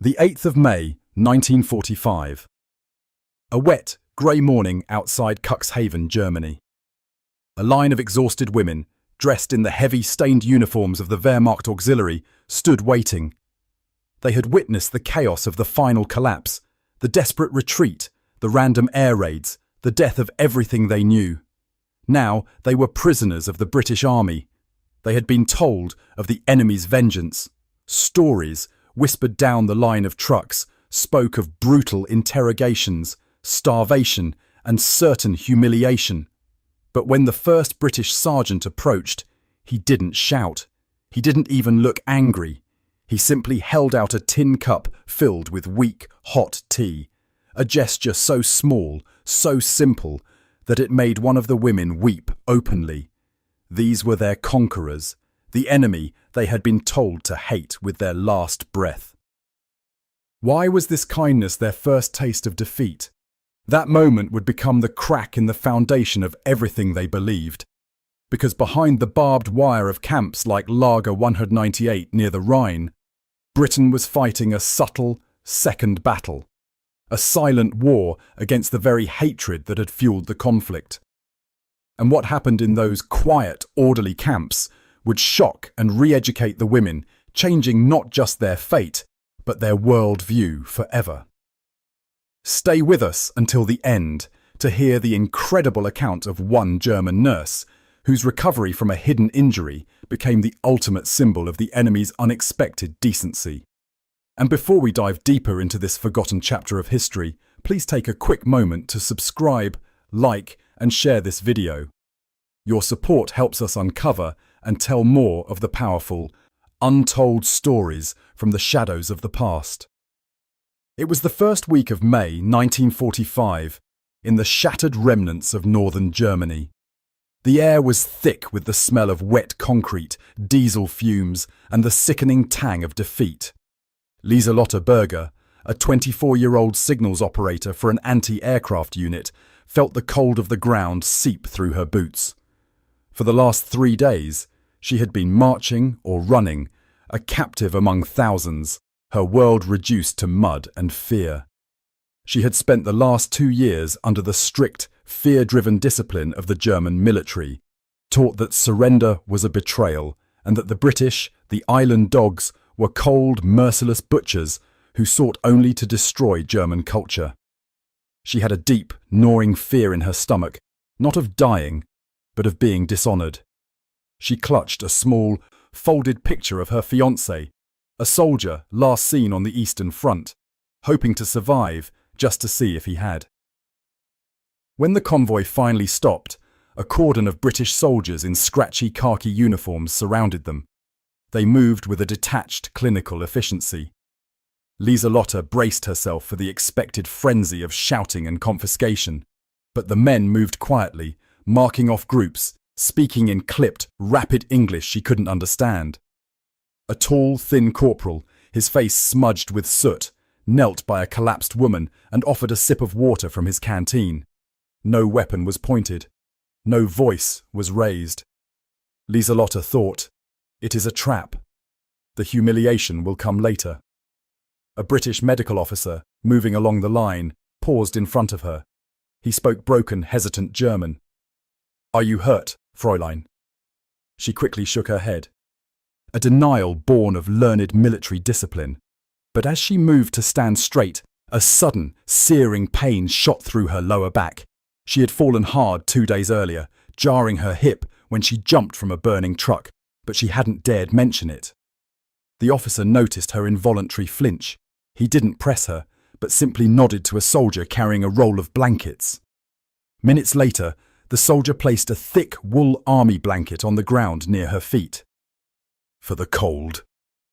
The 8th of May, 1945. A wet, grey morning outside Cuxhaven, Germany. A line of exhausted women, dressed in the heavy, stained uniforms of the Wehrmacht auxiliary, stood waiting. They had witnessed the chaos of the final collapse, the desperate retreat, the random air raids, the death of everything they knew. Now they were prisoners of the British Army. They had been told of the enemy's vengeance. Stories, whispered down the line of trucks, spoke of brutal interrogations, starvation, and certain humiliation. But when the first British sergeant approached, he didn't shout. He didn't even look angry. He simply held out a tin cup filled with weak, hot tea, a gesture so small, so simple, that it made one of the women weep openly. These were their conquerors, the enemy they had been told to hate with their last breath. Why was this kindness their first taste of defeat? That moment would become the crack in the foundation of everything they believed. Because behind the barbed wire of camps like Lager 198 near the Rhine, Britain was fighting a subtle, second battle. A silent war against the very hatred that had fueled the conflict. And what happened in those quiet, orderly camps would shock and re-educate the women, changing not just their fate, but their world-view forever. Stay with us until the end to hear the incredible account of one German nurse, whose recovery from a hidden injury became the ultimate symbol of the enemy's unexpected decency. And before we dive deeper into this forgotten chapter of history, please take a quick moment to subscribe, like, and share this video. Your support helps us uncover and tell more of the powerful, untold stories from the shadows of the past. It was the first week of May 1945, in the shattered remnants of northern Germany. The air was thick with the smell of wet concrete, diesel fumes, and the sickening tang of defeat. Lieselotte Berger, a 24-year-old signals operator for an anti-aircraft unit, felt the cold of the ground seep through her boots. For the last 3 days, she had been marching or running, a captive among thousands, her world reduced to mud and fear. She had spent the last 2 years under the strict, fear-driven discipline of the German military, taught that surrender was a betrayal and that the British, the island dogs, were cold, merciless butchers who sought only to destroy German culture. She had a deep, gnawing fear in her stomach, not of dying, but of being dishonoured. She clutched a small, folded picture of her fiancé, a soldier last seen on the Eastern Front, hoping to survive just to see if he had. When the convoy finally stopped, a cordon of British soldiers in scratchy khaki uniforms surrounded them. They moved with a detached, clinical efficiency. Lieselotte braced herself for the expected frenzy of shouting and confiscation, but the men moved quietly, marking off groups, speaking in clipped, rapid English she couldn't understand. A tall, thin corporal, his face smudged with soot, knelt by a collapsed woman and offered a sip of water from his canteen. No weapon was pointed. No voice was raised. Lieselotte thought, "It is a trap. The humiliation will come later." A British medical officer, moving along the line, paused in front of her. He spoke broken, hesitant German. "Are you hurt, Fräulein?" She quickly shook her head. A denial born of learned military discipline. But as she moved to stand straight, a sudden, searing pain shot through her lower back. She had fallen hard 2 days earlier, jarring her hip when she jumped from a burning truck, but she hadn't dared mention it. The officer noticed her involuntary flinch. He didn't press her, but simply nodded to a soldier carrying a roll of blankets. Minutes later, the soldier placed a thick wool army blanket on the ground near her feet. "For the cold,"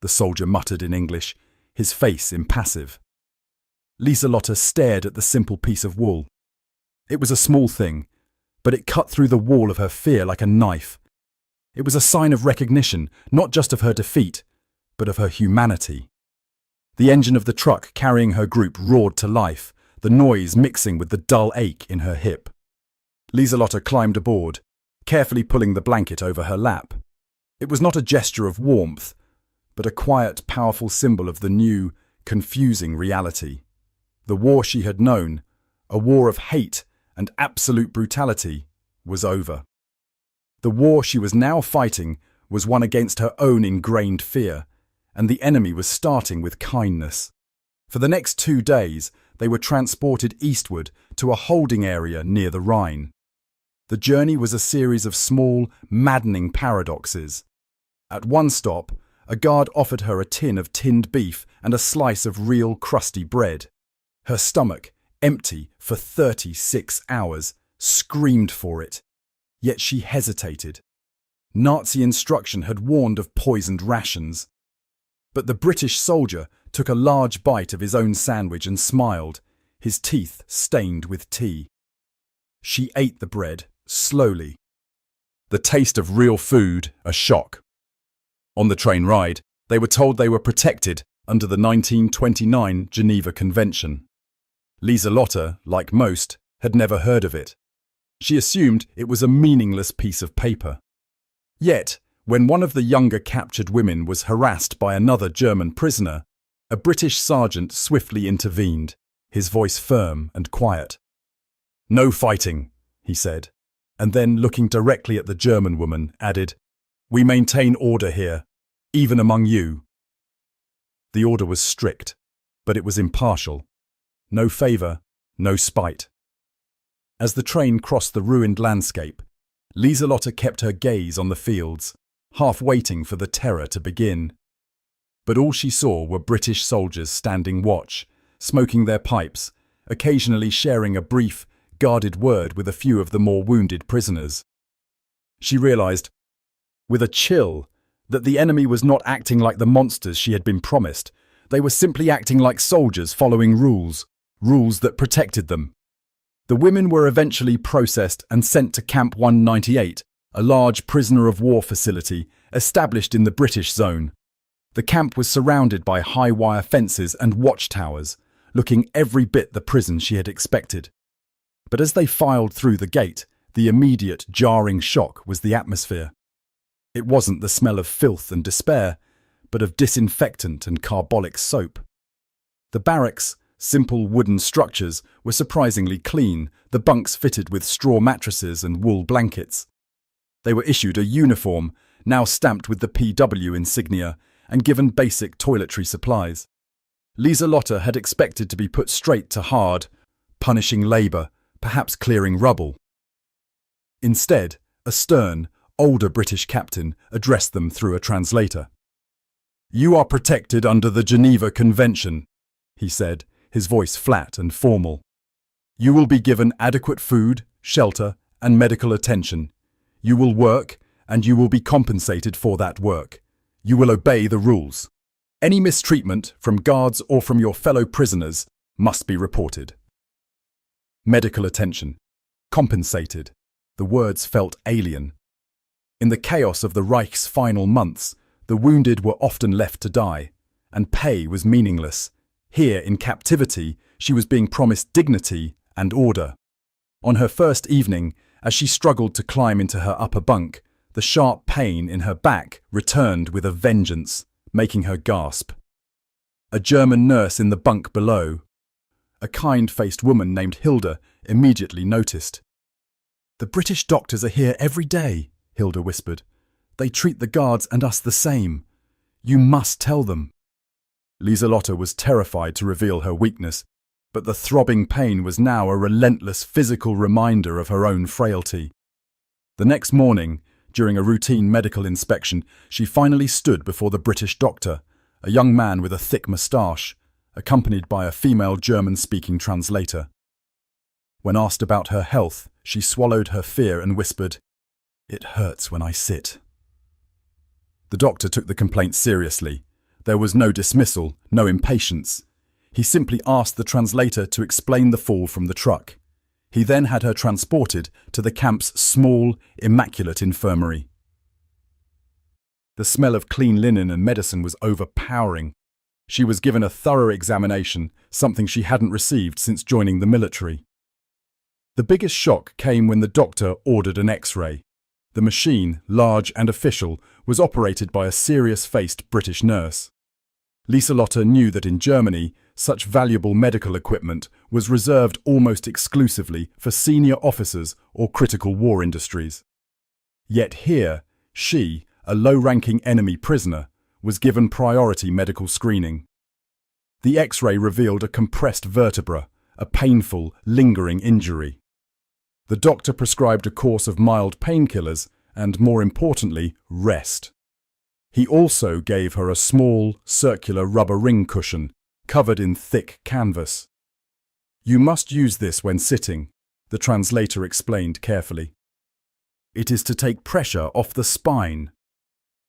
the soldier muttered in English, his face impassive. Lieselotte stared at the simple piece of wool. It was a small thing, but it cut through the wall of her fear like a knife. It was a sign of recognition, not just of her defeat, but of her humanity. The engine of the truck carrying her group roared to life, the noise mixing with the dull ache in her hip. Lieselotte climbed aboard, carefully pulling the blanket over her lap. It was not a gesture of warmth, but a quiet, powerful symbol of the new, confusing reality. The war she had known, a war of hate and absolute brutality, was over. The war she was now fighting was one against her own ingrained fear, and the enemy was starting with kindness. For the next 2 days, they were transported eastward to a holding area near the Rhine. The journey was a series of small, maddening paradoxes. At one stop, a guard offered her a tin of tinned beef and a slice of real crusty bread. Her stomach, empty for 36 hours, screamed for it. Yet she hesitated. Nazi instruction had warned of poisoned rations. But the British soldier took a large bite of his own sandwich and smiled, his teeth stained with tea. She ate the bread, slowly. The taste of real food, a shock. On the train ride, they were told they were protected under the 1929 Geneva Convention. Lieselotte, like most, had never heard of it. She assumed it was a meaningless piece of paper. Yet, when one of the younger captured women was harassed by another German prisoner, a British sergeant swiftly intervened, his voice firm and quiet. "No fighting," he said, and then, looking directly at the German woman, added, "We maintain order here, even among you." The order was strict, but it was impartial. No favour, no spite. As the train crossed the ruined landscape, Lieselotte kept her gaze on the fields, half waiting for the terror to begin. But all she saw were British soldiers standing watch, smoking their pipes, occasionally sharing a brief, guarded word with a few of the more wounded prisoners. She realised, with a chill, that the enemy was not acting like the monsters she had been promised. They were simply acting like soldiers following rules that protected them. The women were eventually processed and sent to Camp 198, a large prisoner of war facility established in the British zone. The camp was surrounded by high wire fences and watchtowers, looking every bit the prison she had expected. But as they filed through the gate, the immediate jarring shock was the atmosphere. It wasn't the smell of filth and despair, but of disinfectant and carbolic soap. The barracks, simple wooden structures, were surprisingly clean, the bunks fitted with straw mattresses and wool blankets. They were issued a uniform, now stamped with the PW insignia, and given basic toiletry supplies. Lieselotte had expected to be put straight to hard, punishing labour, perhaps clearing rubble. Instead, a stern, older British captain addressed them through a translator. "You are protected under the Geneva Convention," he said, his voice flat and formal. "You will be given adequate food, shelter, and medical attention. You will work, and you will be compensated for that work. You will obey the rules. Any mistreatment from guards or from your fellow prisoners must be reported." Medical attention. Compensated. The words felt alien. In the chaos of the Reich's final months, the wounded were often left to die, and pay was meaningless. Here, in captivity, she was being promised dignity and order. On her first evening, as she struggled to climb into her upper bunk, the sharp pain in her back returned with a vengeance, making her gasp. A German nurse in the bunk below, a kind-faced woman named Hilda, immediately noticed. "The British doctors are here every day," Hilda whispered. "They treat the guards and us the same. You must tell them." Lieselotte was terrified to reveal her weakness, but the throbbing pain was now a relentless physical reminder of her own frailty. The next morning, during a routine medical inspection, she finally stood before the British doctor, a young man with a thick moustache, accompanied by a female German-speaking translator. When asked about her health, she swallowed her fear and whispered, "It hurts when I sit." The doctor took the complaint seriously. There was no dismissal, no impatience. He simply asked the translator to explain the fall from the truck. He then had her transported to the camp's small, immaculate infirmary. The smell of clean linen and medicine was overpowering. She was given a thorough examination, something she hadn't received since joining the military. The biggest shock came when the doctor ordered an X-ray. The machine, large and official, was operated by a serious-faced British nurse. Lieselotte knew that in Germany, such valuable medical equipment was reserved almost exclusively for senior officers or critical war industries. Yet here, she, a low-ranking enemy prisoner, was given priority medical screening. The X-ray revealed a compressed vertebra, a painful, lingering injury. The doctor prescribed a course of mild painkillers and, more importantly, rest. He also gave her a small, circular rubber ring cushion, covered in thick canvas. "You must use this when sitting," the translator explained carefully. "It is to take pressure off the spine."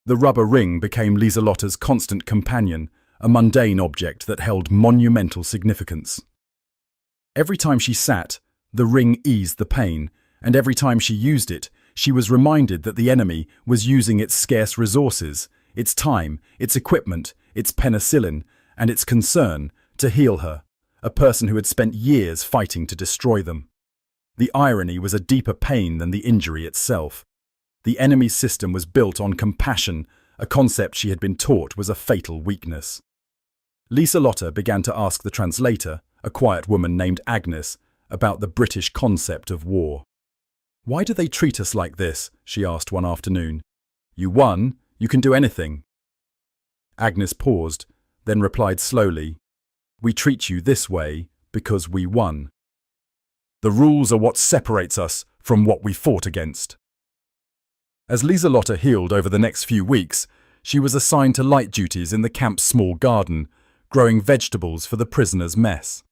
The rubber ring became Lieselotte's constant companion, a mundane object that held monumental significance. Every time she sat, the ring eased the pain, and every time she used it, she was reminded that the enemy was using its scarce resources, its time, its equipment, its penicillin, and its concern to heal her, a person who had spent years fighting to destroy them. The irony was a deeper pain than the injury itself. The enemy's system was built on compassion, a concept she had been taught was a fatal weakness. Lieselotte began to ask the translator, a quiet woman named Agnes, about the British concept of war. "Why do they treat us like this?" she asked one afternoon. "You won, you can do anything." Agnes paused, then replied slowly, "We treat you this way because we won. The rules are what separates us from what we fought against." As Lieselotte healed over the next few weeks, she was assigned to light duties in the camp's small garden, growing vegetables for the prisoners' mess.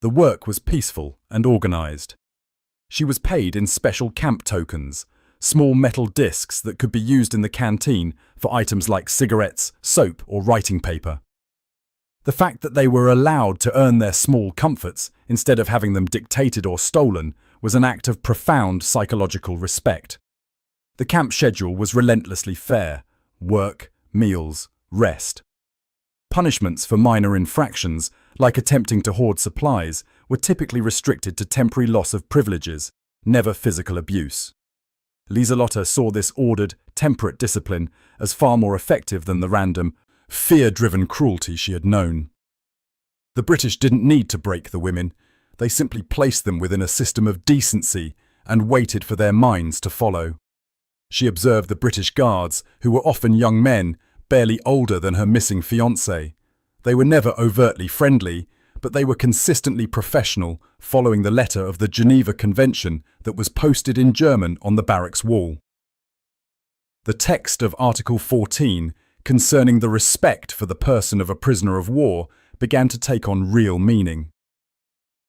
The work was peaceful and organized. She was paid in special camp tokens, small metal discs that could be used in the canteen for items like cigarettes, soap, or writing paper. The fact that they were allowed to earn their small comforts instead of having them dictated or stolen was an act of profound psychological respect. The camp schedule was relentlessly fair: work, meals, rest. Punishments for minor infractions, like attempting to hoard supplies, were typically restricted to temporary loss of privileges, never physical abuse. Lieselotte saw this ordered, temperate discipline as far more effective than the random, fear-driven cruelty she had known. The British didn't need to break the women. They simply placed them within a system of decency and waited for their minds to follow. She observed the British guards, who were often young men, barely older than her missing fiancé. They were never overtly friendly, but they were consistently professional, following the letter of the Geneva Convention that was posted in German on the barracks wall. The text of Article 14, concerning the respect for the person of a prisoner of war, began to take on real meaning.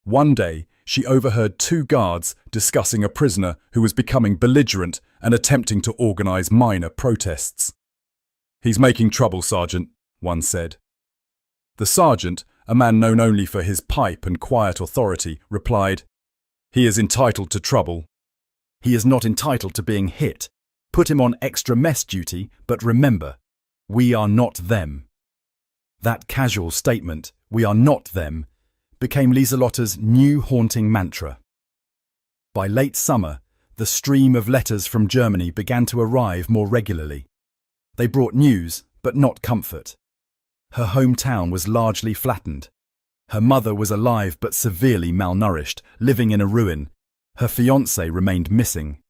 One day, she overheard two guards discussing a prisoner who was becoming belligerent and attempting to organize minor protests. "He's making trouble, Sergeant," one said. The sergeant, a man known only for his pipe and quiet authority, replied, "He is entitled to trouble. He is not entitled to being hit. Put him on extra mess duty, but remember, we are not them." That casual statement, "we are not them," became Lieselotte's new haunting mantra. By late summer, the stream of letters from Germany began to arrive more regularly. They brought news, but not comfort. Her hometown was largely flattened. Her mother was alive but severely malnourished, living in a ruin. Her fiancé remained missing.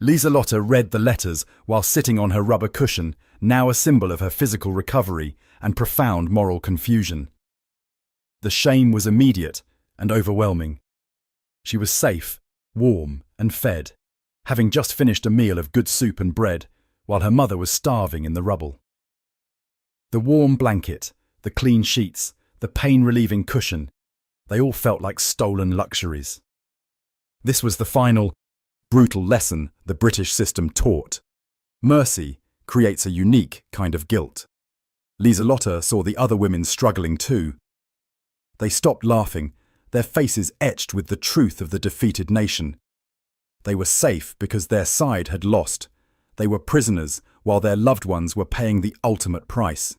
Lieselotte read the letters while sitting on her rubber cushion, now a symbol of her physical recovery and profound moral confusion. The shame was immediate and overwhelming. She was safe, warm and fed, having just finished a meal of good soup and bread, while her mother was starving in the rubble. The warm blanket, the clean sheets, the pain-relieving cushion, they all felt like stolen luxuries. This was the final, brutal lesson the British system taught. Mercy creates a unique kind of guilt. Lieselotte saw the other women struggling too. They stopped laughing, their faces etched with the truth of the defeated nation. They were safe because their side had lost. They were prisoners while their loved ones were paying the ultimate price.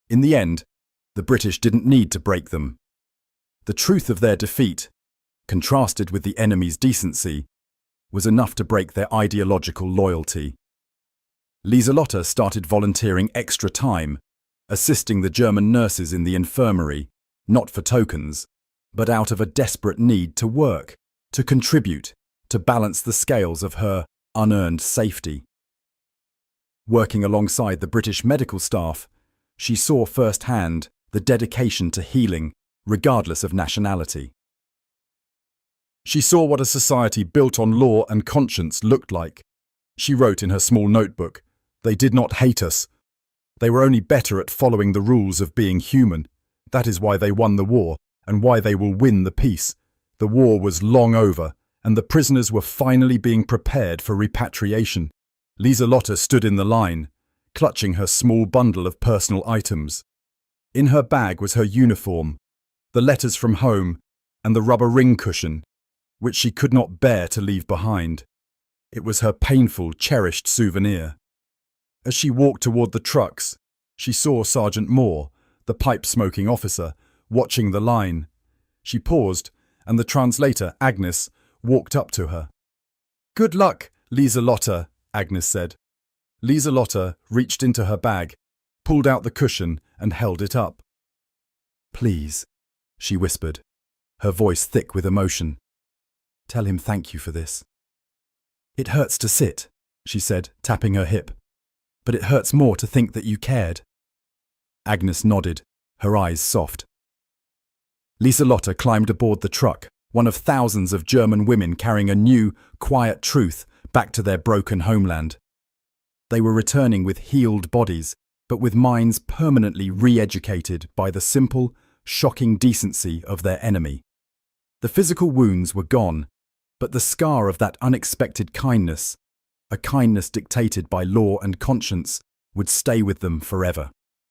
In the end, the British didn't need to break them. The truth of their defeat, contrasted with the enemy's decency, was enough to break their ideological loyalty. Lieselotte started volunteering extra time, assisting the German nurses in the infirmary, not for tokens, but out of a desperate need to work, to contribute, to balance the scales of her unearned safety. Working alongside the British medical staff, she saw firsthand the dedication to healing, regardless of nationality. She saw what a society built on law and conscience looked like. She wrote in her small notebook, "They did not hate us. They were only better at following the rules of being human. That is why they won the war, and why they will win the peace. The war was long over, and the prisoners were finally being prepared for repatriation." Lieselotte stood in the line, clutching her small bundle of personal items. In her bag was her uniform, the letters from home, and the rubber ring cushion, which she could not bear to leave behind. It was her painful, cherished souvenir. As she walked toward the trucks, she saw Sergeant Moore, the pipe-smoking officer, watching the line. She paused, and the translator, Agnes, walked up to her. "Good luck, Lieselotte," Agnes said. Lieselotte reached into her bag, pulled out the cushion, and held it up. "Please," she whispered, her voice thick with emotion. "Tell him thank you for this." "It hurts to sit," she said, tapping her hip. "But it hurts more to think that you cared." Agnes nodded, her eyes soft. Lieselotte climbed aboard the truck, one of thousands of German women carrying a new, quiet truth back to their broken homeland. They were returning with healed bodies, but with minds permanently re-educated by the simple, shocking decency of their enemy. The physical wounds were gone, but the scar of that unexpected kindness, a kindness dictated by law and conscience, would stay with them forever.